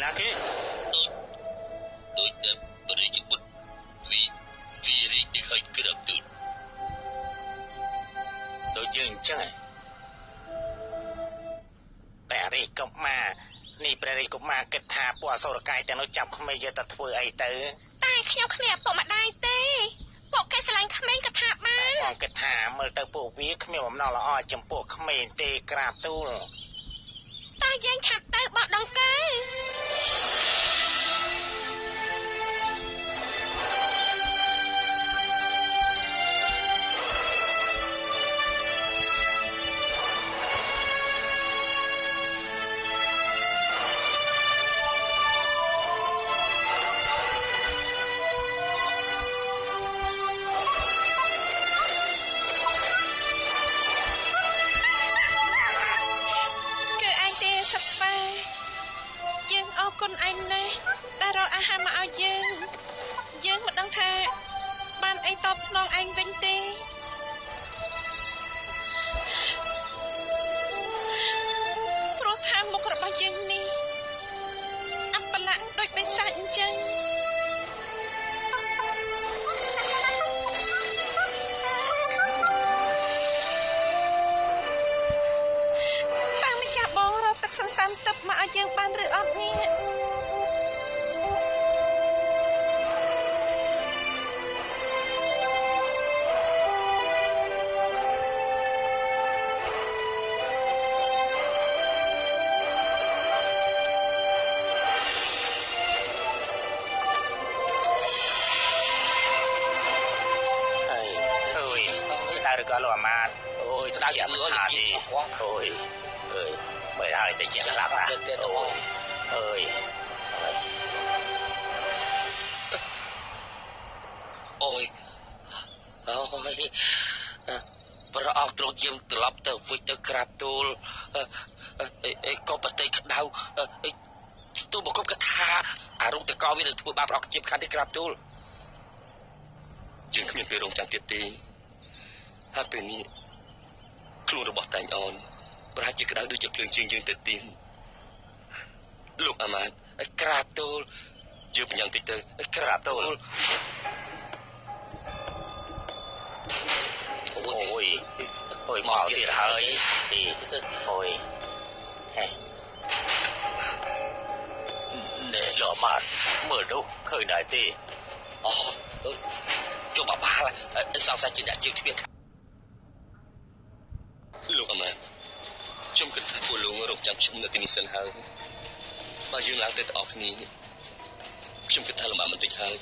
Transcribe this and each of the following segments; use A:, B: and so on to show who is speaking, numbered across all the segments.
A: ណាគេ
B: ដូចតែបរិយាបុត្រវីរីកឲ្យក្របទូល
A: ដូចយើងអញ្ចឹងតែរីកុមារនេះព្រះរាជកុមារគិតថាពួកអសុរកាយទាំងនោះចាប់ក្មេងយកទៅធ្វើអីទៅ
C: តែខ្ញុំគ្នាពុកម្ដាយទេពួកគេស្រឡាញ់ក្មេងក៏ថាបាន
A: បងគិតថាមើលទៅពួកវាគ្មានបំណងល្អចំពោះក្មេងទេក្រាបទូល
C: តែយើងឆាប់ទៅបោះដងគេយើងអរគុណឯងណាស់ដែលរកអាហារមកឲ្យយើងមិនដឹងថាបានអីតបស្នងឯងវិញទេព្រោះថាមុខរបស់យើងនេះអបល័ក្ខដូចបិសាចអញ្ចឹងទឹកសន្សំទឹកមកឲ្យយើងបានឬអត់នេះ
A: តើឬក៏លោកអាមាត្យអូយទៅជាមិនថាទេអូយបើហើយតែជាស្លាប់ណាអូយ
B: ព្រះអង្គទ្រង់យាងត្រឡប់ទៅវិញទៅក្រាបទូលក៏ប្រតិក្តៅទូលបង្គំកថាអារុងតកវានឹងធ្វើបាបព្រះអង្គជាខានទីក្រាបទូលយើងគ្មានពេលរងចាំទៀតទេហើយពេលនេះខ្លួនរបស់តែងអូនប្រហែលជាក្តៅដូចជាភ្លើងជើងយើងទៅទៀនលោកអាម៉ាតក្រាបទូលយើងបញ្ញាតិចទៅក្រាបទូល
A: អូយមកទៀតហើយអូយនេះលោកអាម៉ាតមើលនោះឃើញដែរទេ
B: ជួបបាល់សង្ស័យជាអ្នកយើងទ្វារលោកអាម៉ាតខ្ញុំគិតថាពួកលោករកចាំខ្ញុំនៅទីនេះសិនហើយបើយើងឡើងទៅទាំងអស់គ្នាខ្ញុំគិតថាលំបាកបន្តិចហើយ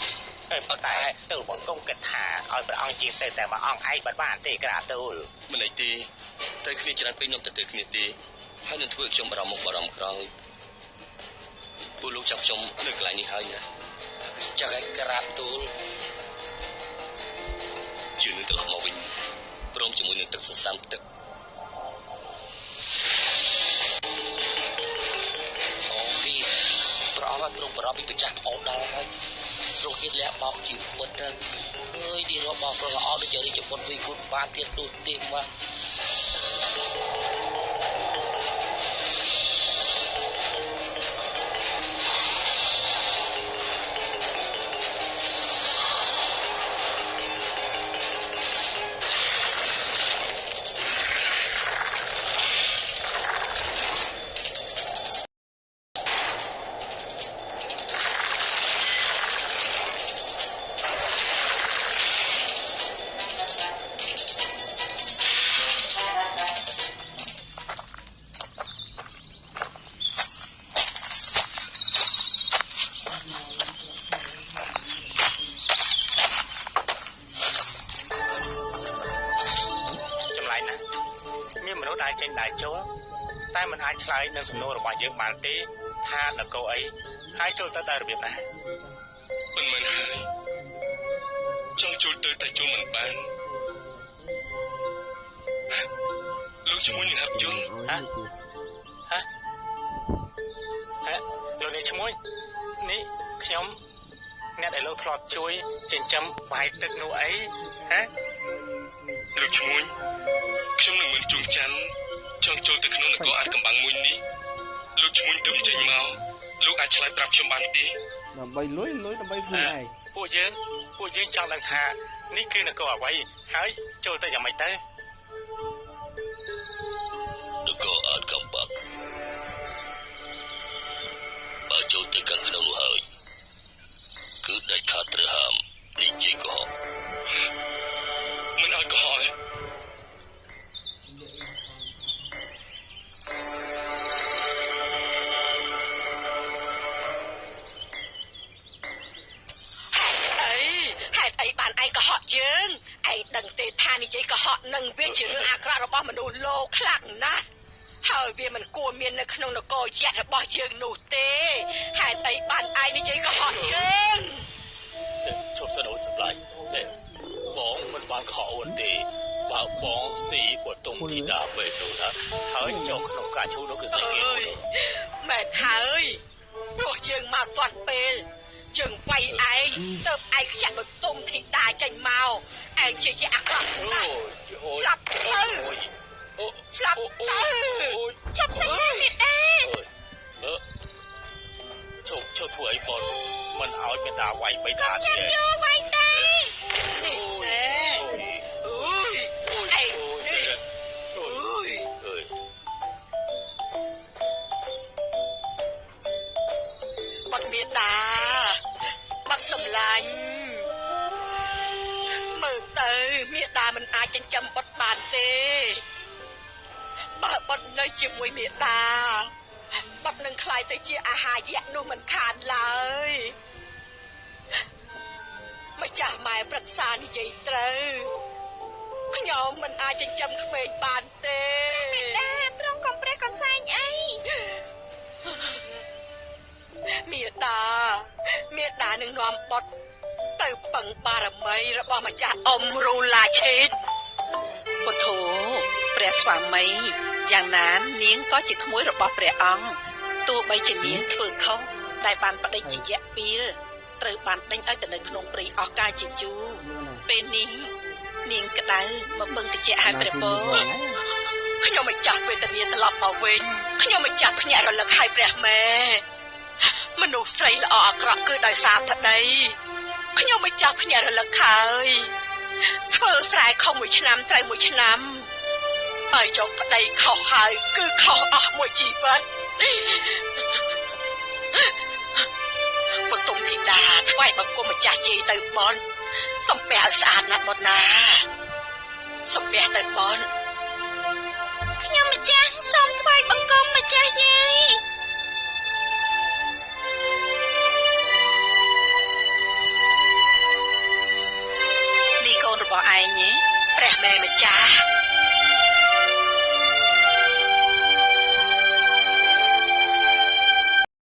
A: ប៉ុន្តែទៅបង្គំគិតថាឲ្យព្រះអង្គជាងទៅតែមួយអង្គឯងបានទេក្រាបទូល
B: មិនអីទេទៅគ្នាច្រើនពេកខ្ញុំទៅគ្នាទេហើយនឹងធ្វើខ្ញុំបារម្ភមុខបារម្ភក្រោយពួកលោកចាំខ្ញុំនៅកន្លែងនេះហើយណាចាក់ឲ្យក្រាបទូលជឿនឹងត្រឡប់មកវិញព្រមជាមួយនឹងទឹកសន្សំទឹកព្រះអង្គទ្រង់ប្រោបពីម្ចាស់ប្អូនដល់ហើយទ្រង់ហ៊ានលះបង់ជីវិតទៅអើយទីរបស់ព្រះល្អដូចជារាជបុត្រវិគុណបានទៀតទូទេមក
A: តែមិនអាចឆ្លើយនឹងសំណួររបស់យើងបានទេថានគរអីហើយចូលទៅដល់របៀបណា
B: មិនមែនហើយចង់ចូលទៅតែចូលមិនបានលោកជាមួយនឹងហាប់យន្ត
A: លោកនេះឈ្មោះនេះខ្ញុំអ្នកដែលលោកធ្លាប់ជួយចិញ្ចឹមបាយទឹកនោះអី
B: លោកឈ្មោះខ្ញុំនឹងមិនជួងច័ន្ទចង់ចូលទៅក្នុងនគរអាថ៌កំបាំងមួយនេះលោកឈ្មោះទៅចេញមកលោក លោកអាចឆ្លើយប្រាប់ខ្ញុំបានទេ
D: ដើម្បីលុយដើម្បីខ្លួនឯង
A: ពួកយើងចង់ដឹងថានេះគឺនគរអ្វីហើយចូលទៅយ៉ាងម៉េចទៅនគរអាតកំបាក់បើចូលទៅខាងក្នុងនោះហើយគឺដាច់ខាតត្រូវហាមនិយាយកុហក
B: មិនឲ្យកុហក
C: ហេតុអីបានឯងកុហកយើងឯងដឹងទេថានិយាយកុហកនឹងវាជារឿងអាក្រក់របស់មនុស្សលោកខ្លាំងណាស់ហើយវាមិនគួរមាននៅក្នុងនគរយក្សរបស់យើងនោះទេហេតុអីបានឯងនិយាយកុហកយើង
A: ជប់សិនអូនសម្លាញ់បងមិនបានកុហកអូនទេបើបងស៊ីបតុងធីតាពេលនោះណាហើយចុះក្នុងការឈូនោះគឺស្អីគេ
C: មែនហើយព្រោះយើងមកទាន់ពេលយើងវាយឯងទៅឯងខ្ចាក់បតុងធីតាចេញមកឯងជាអាក្រក់ណាស់ស្លាប់ទៅស្លាប់ទៅចប់សញ្ញានេះដែរ
A: ជប់ធ្វើអីបងមិនឲ្យមេដាវាយបៃតាទេ
C: យកវាយតែអូយអេបាត់មេតាបាត់សម្លាញ់មើលទៅមេតាមិនអាចចិញ្ចឹមបាត់បានទេបើបាត់នៅជាមួយមេតាបាត់នឹងខ្លាយទៅជាអាហារយក្សនោះមិនខានឡើយម្ចាស់ម៉ែប្រឹក្សានិយាយត្រូវខ្ញុំមិនអាចចិញ្ចឹមក្មេងបានទេមេតាត្រង់កំប្រេះកន្សែងអីមេតានឹងនាំបុតទៅពឹងបារមីរបស់ម្ចាស់អ៊ំរូឡាឆេតពុទ្ធោព្រះស្វាមីយ៉ាងណានាងក៏ជាក្មួយរបស់ព្រះអង្គទោះបីជានាងធ្វើខុសតែបានបដិជាយៈពីលត្រូវបានដេញឲ្យទៅនៅក្នុងព្រៃអស់កាលជាយូរពេលនេះនាងក្តៅមកពឹងតិចឲ្យព្រះពរខ្ញុំមិនចាស់វេទនាត្រឡប់មកវិញខ្ញុំមិនចាស់ភ្ញាក់រលឹកឲ្យព្រះម៉ែមនុស្សស្រីល្អអាក្រក់គឺដោយសារប្តីខ្ញុំមិនចាស់ភ្ញាក់រលឹកហើយធ្វើស្រែខុសមួយឆ្នាំត្រូវមួយឆ្នាំបើយកប្តីខុសហើយគឺខុសអស់មួយជីវិតបតុមធីតាថ្វាយបង្គំម្ចាស់យាយទៅបនសំពះឲ្យស្អាតណាស់បុត្រណាសំពះទៅបនខ្ញុំម្ចាស់សូមថ្វាយបង្គំម្ចាស់យាយនេះកូនរបស់ឯងទេព្រះម៉ែម្ចាស់